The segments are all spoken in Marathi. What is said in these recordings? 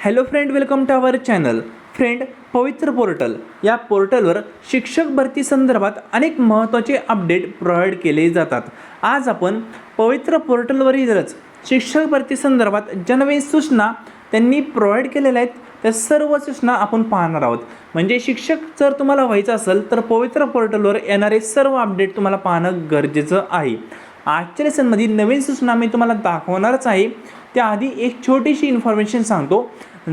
Hello friend, welcome to our channel. Friend, पवित्र पोर्टल या पोर्टलवर शिक्षक भरती संदर्भात अनेक महत्त्वाचे अपडेट प्रोव्हाइड केले जातात. आज आपण पवित्र पोर्टलवरीलच शिक्षक भरती संदर्भात ज्या नवीन सूचना त्यांनी प्रोव्हाइड केलेल्या आहेत त्या सर्व सूचना आपण पाहणार आहोत. म्हणजे शिक्षक जर तुम्हाला व्हायचं असेल तर पवित्र पोर्टलवर येणारे सर्व अपडेट तुम्हाला पाहणं गरजेचं आहे. आजच्या लेसनमध्ये नवीन सूचना मी तुम्हाला दाखवणारच आहे. त्याआधी एक छोटीशी इन्फॉर्मेशन सांगतो.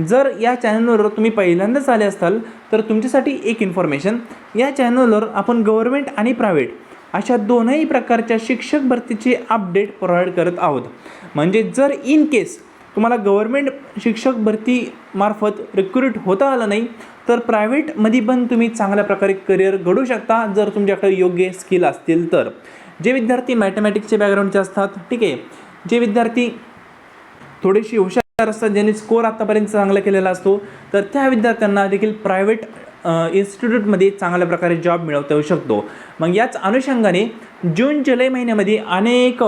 जर या चॅनलवर तुम्ही पहिल्यांदाच आले असाल तर तुमच्यासाठी एक इन्फॉर्मेशन. या चॅनलवर आपण गव्हर्नमेंट आणि प्रायव्हेट अशा दोनही प्रकारच्या शिक्षक भरतीचे अपडेट प्रोव्हाइड करत आहोत. म्हणजे जर इन केस तुम्हाला गव्हर्नमेंट शिक्षक भरतीमार्फत रिक्रूट होता आलं नाही तर प्रायव्हेटमध्ये पण तुम्ही चांगल्या प्रकारे करिअर घडू शकता जर तुमच्याकडे योग्य स्किल असतील तर. जे विद्यार्थी मॅथमॅटिक्सचे बॅकग्राऊंडचे असतात, ठीक आहे, जे विद्यार्थी थोडेसे हुशार असतात, ज्यांनी स्कोअर आत्तापर्यंत चांगला केलेला असतो, तर त्या विद्यार्थ्यांना देखील प्रायव्हेट इन्स्टिट्यूटमध्ये चांगल्या प्रकारे जॉब मिळवता येऊ शकतो. मग याच अनुषंगाने जून जुलै महिन्यामध्ये अनेक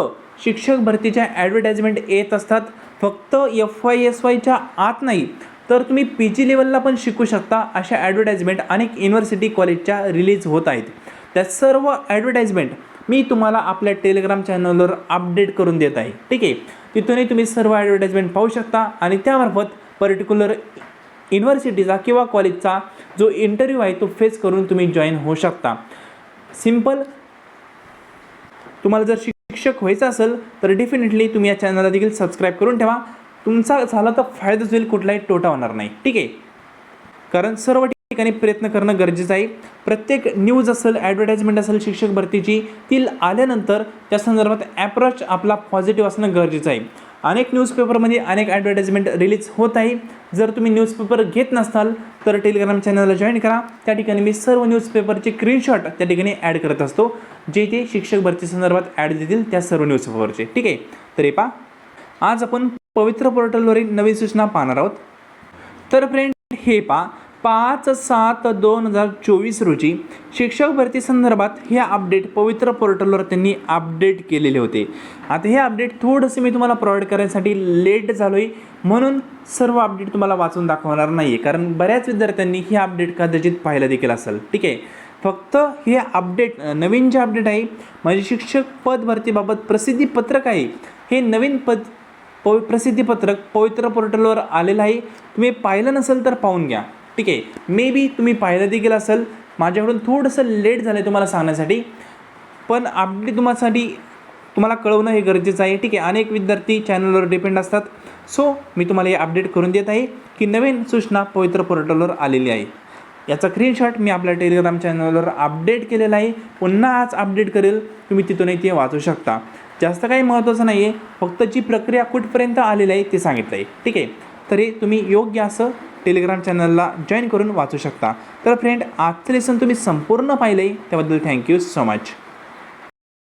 शिक्षक भरतीच्या ॲडव्हर्टाइजमेंट येत असतात. फक्त FY/SYच्या आत नाही तर तुम्ही PG लेवलला पण शिकू शकता अशा ॲडव्हर्टाइजमेंट अनेक युनिव्हर्सिटी कॉलेजच्या रिलीज होत आहेत. त्या सर्व ॲडव्हर्टाइजमेंट मी तुम्हाला आपल्या टेलिग्राम चॅनलवर अपडेट करून देत आहे, ठीक आहे. तिथूनही तुम्ही सर्व ॲडव्हर्टाइजमेंट पाहू शकता आणि त्यामार्फत पर्टिक्युलर युनिव्हर्सिटीचा किंवा कॉलेजचा जो इंटरव्ह्यू आहे तो फेस करून तुम्ही जॉईन होऊ शकता. सिम्पल. तुम्हाला जर शिक्षक व्हायचं असेल तर डेफिनेटली तुम्ही या चॅनलला देखील सबस्क्राईब करून ठेवा. तुमचा झाला तर फायदाच होईल, कुठलाही तोटा होणार नाही, ठीक आहे. कारण सर्व ठिकाणी प्रयत्न करणं गरजेचं आहे. प्रत्येक न्यूज असेल, ॲडव्हर्टाइजमेंट असेल शिक्षक भरतीची, ती आल्यानंतर त्या संदर्भात ॲप्रोच आपला पॉझिटिव्ह असणं गरजेचं आहे. अनेक न्यूजपेपरमध्ये अनेक ॲडव्हर्टाइजमेंट रिलीज होत आहे. जर तुम्ही न्यूजपेपर घेत नसाल तर टेलिग्राम चॅनलला जॉईन करा. त्या ठिकाणी मी सर्व न्यूजपेपरचे स्क्रीनशॉट त्या ठिकाणी ॲड करत असतो, जे ते शिक्षक भरती संदर्भात ॲड देतील त्या सर्व न्यूजपेपरचे, ठीक आहे. तर हे पहा, आज आपण पवित्र पोर्टलवरील नवीन सूचना पाहणार आहोत. तर फ्रेंड, हे पहा, 5/7/2024 रोजी शिक्षक भरती संदर्भात हे अपडेट पवित्र पोर्टलवर त्यांनी अपडेट केलेले होते. आता हे अपडेट थोडंसं मी तुम्हाला प्रोव्हाइड करण्यासाठी लेट झालो आहे, म्हणून सर्व अपडेट तुम्हाला वाचून दाखवणार नाही आहे. कारण बऱ्याच विद्यार्थ्यांनी हे अपडेट कदाचित पाहिलं देखील असेल, ठीक आहे. फक्त हे अपडेट, नवीन जे अपडेट आहे म्हणजे शिक्षक पद भरतीबाबत प्रसिद्धीपत्रक आहे, हे नवीन प्रसिद्धीपत्रक पवित्र पोर्टलवर आलेलं आहे. तुम्ही पाहिलं नसेल तर पाहून घ्या, ठीक आहे. मे बी तुम्ही पाहिलं देखील असेल. माझ्याकडून थोडंसं लेट झालं आहे तुम्हाला सांगण्यासाठी, पण अपडेट तुम्हाला कळवणं हे गरजेचं आहे, ठीक आहे. अनेक विद्यार्थी चॅनलवर डिपेंड असतात. सो मी तुम्हाला हे अपडेट करून देत आहे की नवीन सूचना पवित्र पोर्टलवर आलेली आहे. याचा स्क्रीनशॉट मी आपल्या टेलिग्राम चॅनलवर अपडेट केलेला आहे. पुन्हा आज अपडेट करेल, तुम्ही तिथूनही ते वाचू शकता. जास्त काही महत्त्वाचं नाही आहे, फक्त जी प्रक्रिया कुठपर्यंत आलेली आहे ते सांगितलं आहे, ठीक आहे. तरी तुम्ही योग्य असं टेलिग्राम चॅनलला जॉईन करून वाचू शकता. तर फ्रेंड, आजचं लेसन तुम्ही संपूर्ण पाहिलं आहे त्याबद्दल थँक्यू सो मच.